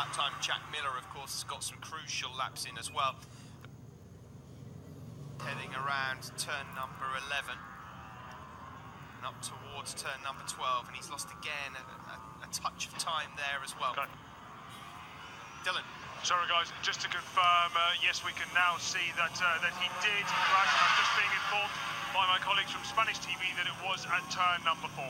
lap time. Jack Miller, of course, has got some crucial laps in as well. Heading around turn number 11 and up towards turn number 12, and he's lost again a touch of time there as well. Okay. Dylan. Sorry guys, just to confirm, yes, we can now see that that he did crash. I'm just being informed by my colleagues from Spanish TV that it was at turn number 4.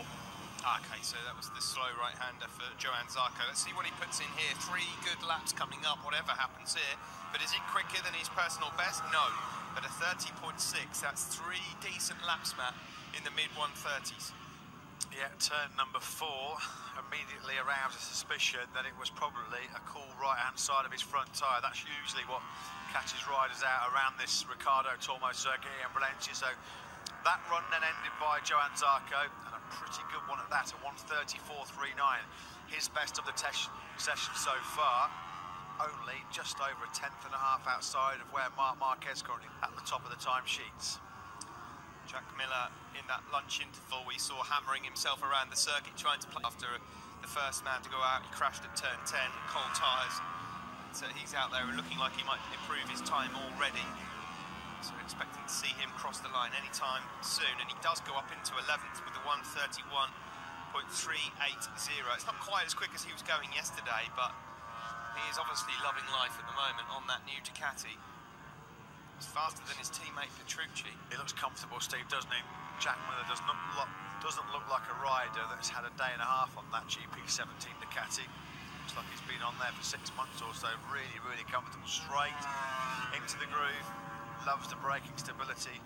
Okay, so that was the slow right-hander for Johann Zarco. Let's see what he puts in here. 3 good laps coming up, whatever happens here. But is it quicker than his personal best? No. But a 30.6, that's 3 decent laps, Matt, in the mid-130s. Yeah, turn number 4 immediately aroused a suspicion that it was probably a cool right-hand side of his front tyre. That's usually what catches riders out around this Ricardo Tormo circuit in Valencia. So that run then ended by Johann Zarco, and a pretty good one at that, a 1:34.39. His best of the session so far, only just over a tenth and a half outside of where Marc Marquez currently at the top of the timesheets. Jack Miller in that lunch interval we saw hammering himself around the circuit trying to play after the first man to go out. He crashed at turn 10, cold tyres. So he's out there looking like he might improve his time already. So we're expecting to see him cross the line anytime soon, and he does go up into 11th with a 1:31.380. It's not quite as quick as he was going yesterday, but he is obviously loving life at the moment on that new Ducati. He's faster than his teammate Petrucci. He looks comfortable, Steve, doesn't he? Jack Miller doesn't look like a rider that's had a day and a half on that GP17 Ducati. Looks like he's been on there for 6 months or so. Really, really comfortable, straight into the groove. Loves the braking stability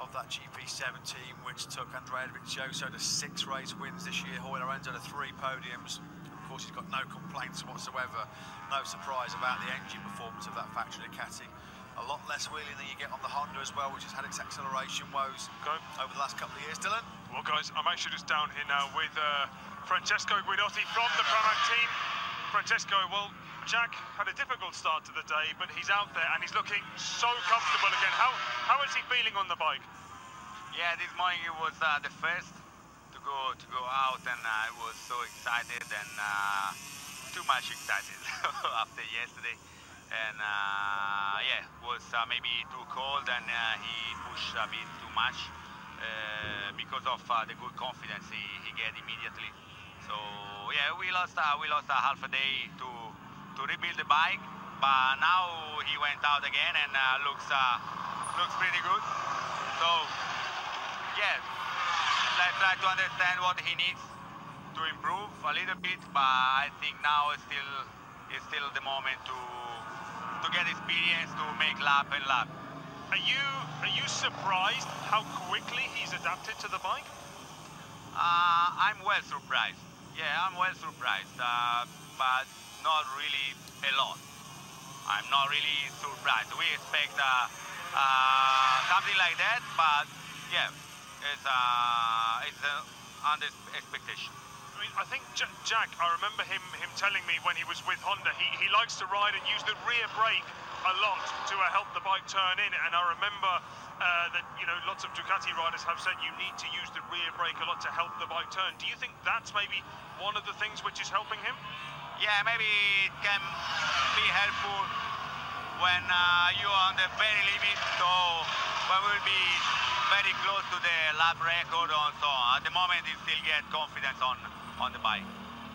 of that GP17, which took Andrea Dovizioso to 6 race wins this year. Hoy Lorenzo to 3 podiums. Of course, he's got no complaints whatsoever. No surprise about the engine performance of that factory Ducati. A lot less wheeling than you get on the Honda as well, which has had its acceleration woes over the last couple of years. Dylan? Well, guys, I'm actually just down here now with Francesco Guidotti from the Pramac team. Francesco, well, Jack had a difficult start to the day, but he's out there and he's looking so comfortable again. How is he feeling on the bike? Yeah, this morning it was the first to go out, and I was so excited and too much excited after yesterday. And yeah, it was maybe too cold, and he pushed a bit too much because of the good confidence he get immediately. So yeah, we lost a half a day to rebuild the bike, but now he went out again and looks pretty good. So yeah, let's try to understand what he needs to improve a little bit, but I think now is still the moment to get experience, to make lap and lap. Are you surprised how quickly he's adapted to the bike? I'm well surprised. Yeah, I'm well surprised, but not really a lot. I'm not really surprised. We expect something like that, but yeah, it's under expectation. I think Jack, I remember him telling me when he was with Honda, he likes to ride and use the rear brake a lot to help the bike turn in. And I remember that, you know, lots of Ducati riders have said you need to use the rear brake a lot to help the bike turn. Do you think that's maybe one of the things which is helping him? Yeah, maybe it can be helpful when you're on the very limit, so when we'll be very close to the lap record and so on. At the moment, he still get confidence on the bike.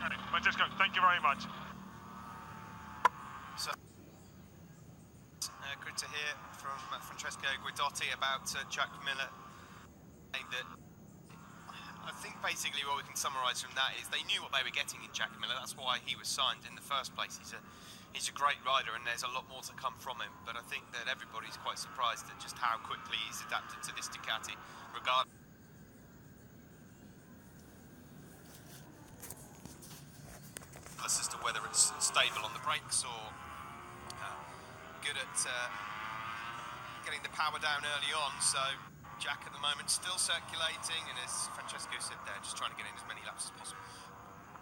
Okay, Francesco, thank you very much. So, good to hear from Francesco Guidotti about Jack Miller. That I think basically what we can summarise from that is they knew what they were getting in Jack Miller. That's why he was signed in the first place. He's a great rider, and there's a lot more to come from him. But I think that everybody's quite surprised at just how quickly he's adapted to this Ducati, regardless as to whether it's stable on the brakes or good at getting the power down early on. So Jack at the moment still circulating, and as Francesco said there, just trying to get in as many laps as possible.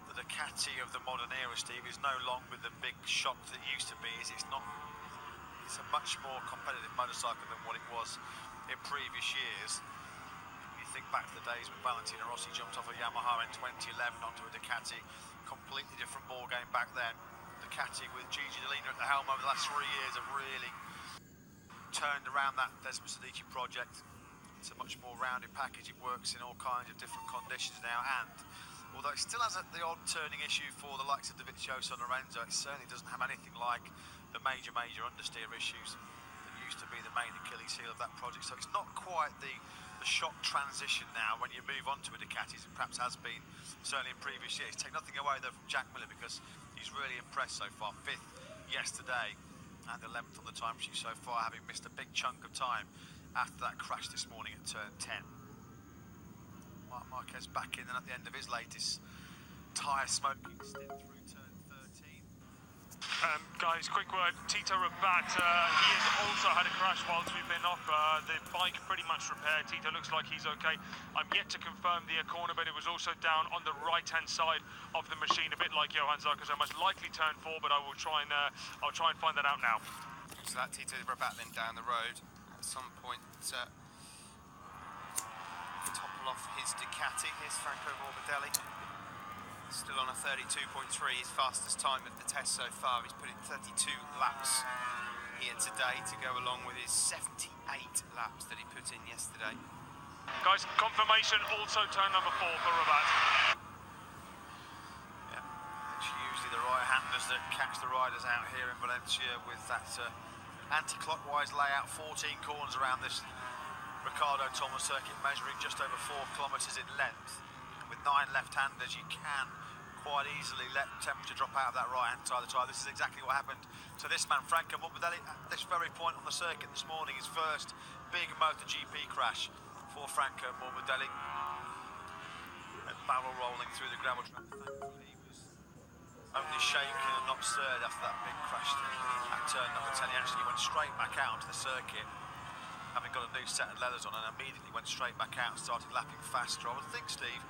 The Ducati of the modern era, Steve, is no longer the big shop that it used to be. It's a much more competitive motorcycle than what it was in previous years. You think back to the days when Valentino Rossi jumped off a Yamaha in 2011 onto a Ducati, completely different ball game back then. Ducati with Gigi D'Alina at the helm over the last 3 years have really turned around that Desmond Sadici project. It's a much more rounded package. It works in all kinds of different conditions now, and although it still has the odd turning issue for the likes of Dovizioso and Lorenzo, it certainly doesn't have anything like the major understeer issues that used to be the main Achilles heel of that project. So it's not quite the shock transition now when you move on to a Ducati, as it perhaps has been certainly in previous years. Take nothing away though from Jack Miller, because he's really impressed so far. 5th yesterday and 11th on the timesheet so far, having missed a big chunk of time after that crash this morning at turn 10. Marc Marquez back in and at the end of his latest tyre smoking stint through turn 13. Guys, quick word, Tito Rabat, he has also had a crash whilst we've been off. The bike pretty much repaired. Tito looks like he's okay. I'm yet to confirm the corner, but it was also down on the right-hand side of the machine, a bit like Johan Zarco, most likely turn 4, but I'll try and find that out now. So that Tito Rabat then down the road at some point. Topple off his Ducati. Here's Franco Morbidelli. Still on a 32.3, his fastest time of the test so far. He's put in 32 laps here today to go along with his 78 laps that he put in yesterday. Guys, confirmation, also turn number 4 for Rabat. Yeah, it's usually the right-handers that catch the riders out here in Valencia with that anti-clockwise layout. 14 corners around this Ricardo Thomas circuit, measuring just over 4 kilometres in length. With 9 left-handers, you can quite easily let temperature drop out of that right-hand side of the tyre. This is exactly what happened to this man, Franco Morbidelli, at this very point on the circuit this morning. His first big MotoGP crash for Franco Morbidelli. And barrel rolling through the gravel trap. Thankfully, he was only shaken and not stirred after that big crash at turn number 10. He actually went straight back out onto the circuit, having got a new set of leathers on, and immediately went straight back out and started lapping faster. I would think, Steve,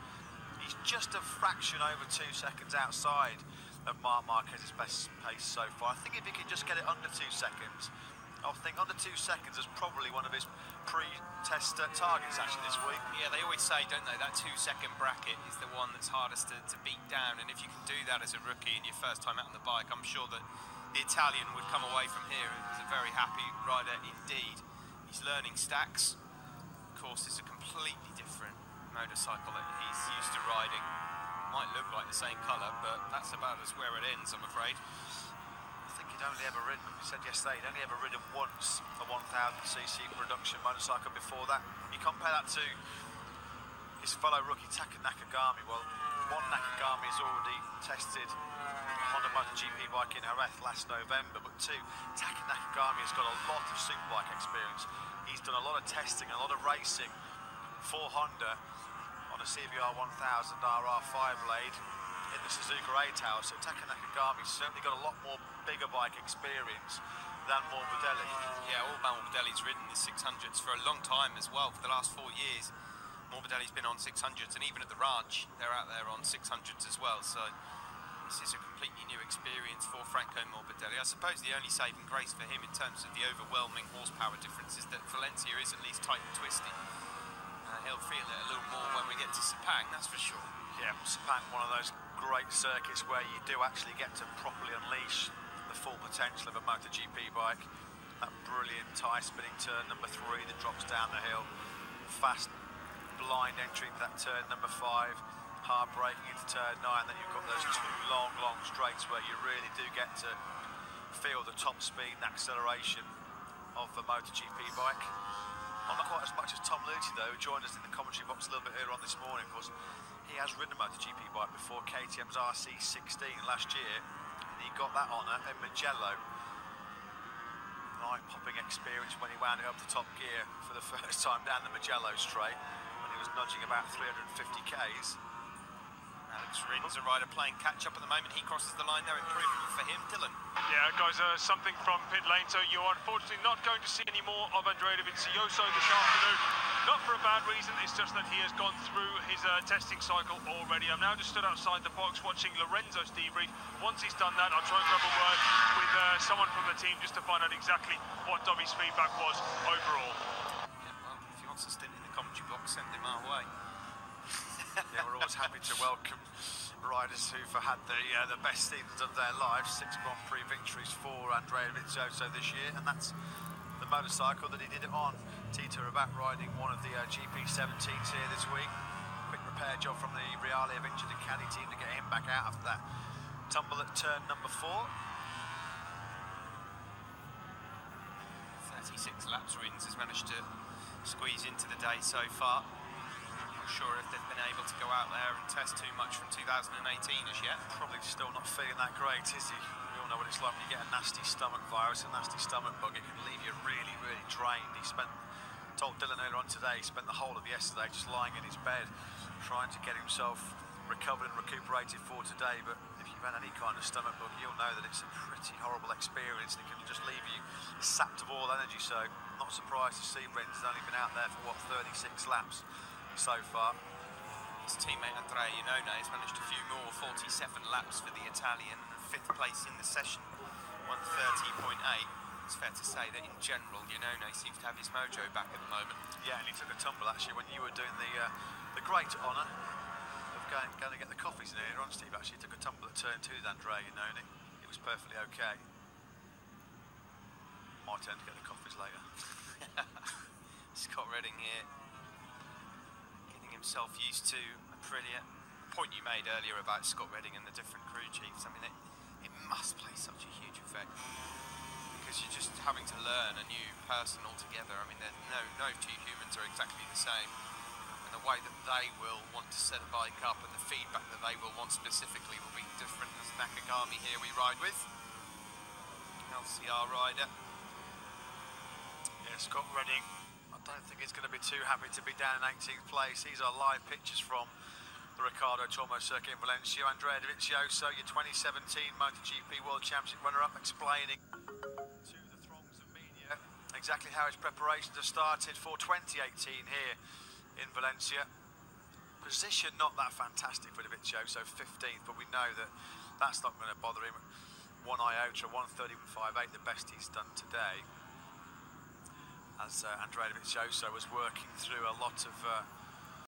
he's just a fraction over 2 seconds outside of Marc Marquez's best pace so far. I think if he could just get it under 2 seconds, I think under 2 seconds is probably one of his pre-test targets actually this week. Yeah, they always say, don't they, that 2-second bracket is the one that's hardest to beat down, and if you can do that as a rookie in your first time out on the bike, I'm sure that the Italian would come away from here as a very happy rider indeed. He's learning stacks. Of course, it's a completely different motorcycle that he's used to riding. Might look like the same colour, but that's about as where it ends, I'm afraid. I think he'd only ever ridden, we said yesterday, he'd only ever ridden once a 1000cc production motorcycle before that. You compare that to his fellow rookie Taka Nakagami. Well, one, Nakagami has already tested Honda MotoGP bike in Jerez last November, but 2, Taka Nakagami has got a lot of superbike experience. He's done a lot of testing, a lot of racing for Honda on a CBR 1000 RR5 blade in the Suzuka 8 House. So Taka Nakagami's certainly got a lot more bigger bike experience than Morbidelli. Yeah, all Morbidelli's ridden the 600s for a long time as well. For the last 4 years, Morbidelli's been on 600s, and even at the ranch, they're out there on 600s as well. So this is a completely new experience for Franco Morbidelli. I suppose the only saving grace for him in terms of the overwhelming horsepower difference is that Valencia is at least tight and twisty. He'll feel it a little more when we get to Sepang, that's for sure. Yeah, Sepang, one of those great circuits where you do actually get to properly unleash the full potential of a MotoGP bike. That brilliant tie-spinning turn number 3 that drops down the hill. Fast, blind entry into that turn number 5. Hard braking into turn 9. Then you've got those 2 long straights where you really do get to feel the top speed and acceleration of the MotoGP bike. Not quite as much as Tom Luthi, though, who joined us in the commentary box a little bit earlier on this morning. Of course, he has ridden a MotoGP bike before, KTM's RC16 last year, and he got that honour in Mugello. An eye-popping experience when he wound it up to top gear for the first time down the Mugello straight, when he was nudging about 350 k's. Alex Rin's a rider playing catch-up at the moment. He crosses the line there, improvement for him. Dylan. Yeah, guys, something from pit lane. So you're unfortunately not going to see any more of Andrea Dovizioso this afternoon. Not for a bad reason, it's just that he has gone through his testing cycle already. I'm now just stood outside the box watching Lorenzo's debrief. Once he's done that, I'll try and grab a word with someone from the team just to find out exactly what Dovi's feedback was overall. Yeah, well, if he wants to stint in the commentary box, send him our way. Yeah, we're always happy to welcome riders who've had the best seasons of their lives. 6 Grand Prix victories for Andrea Dovizioso this year, and that's the motorcycle that he did it on. Tito Rabat riding one of the GP17s here this week. Quick repair job from the Reale Avinci Ducati team to get him back out after that tumble at turn number 4. 36 laps Rins has managed to squeeze into the day so far. Not sure if they've been able to go out there and test too much from 2018 as yet. Probably still not feeling that great, is he? We all know what it's like when you get a nasty stomach virus, a nasty stomach bug. It can leave you really, really drained. Told Dylan earlier on today, he spent the whole of yesterday just lying in his bed, trying to get himself recovered and recuperated for today. But if you've had any kind of stomach bug, you'll know that it's a pretty horrible experience. It can just leave you sapped of all energy. So not surprised to see Rins has only been out there for, 36 laps so far. His teammate Andrea Iannone has managed a few more, 47 laps for the Italian, 5th place in the session, 1:30.8. It's fair to say that in general, Iannone seems to have his mojo back at the moment. Yeah, and he took a tumble actually when you were doing the great honour of going to get the coffees in earlier on. Steve actually took a tumble at turn 2 with Andrea Iannone. It was perfectly okay. My turn to get the coffees later. Scott Redding here, getting himself used to Aprilia. The point you made earlier about Scott Redding and the different crew chiefs, I mean, it must play such a huge effect, because you're just having to learn a new person altogether. I mean, no two humans are exactly the same, and the way that they will want to set a bike up and the feedback that they will want specifically will be different. As Nakagami here we ride with, LCR rider. Yeah, Scott Redding, I don't think he's going to be too happy to be down in 18th place. These are live pictures from the Riccardo Tormo circuit in Valencia. Andrea Dovizioso, your 2017 MotoGP World Championship runner-up, explaining to the throngs of media exactly how his preparations have started for 2018 here in Valencia. Position not that fantastic for Dovizioso, 15th, but we know that that's not going to bother him one iota. 1:30.58, the best he's done today, as Andrea Dovizioso was working through a lot of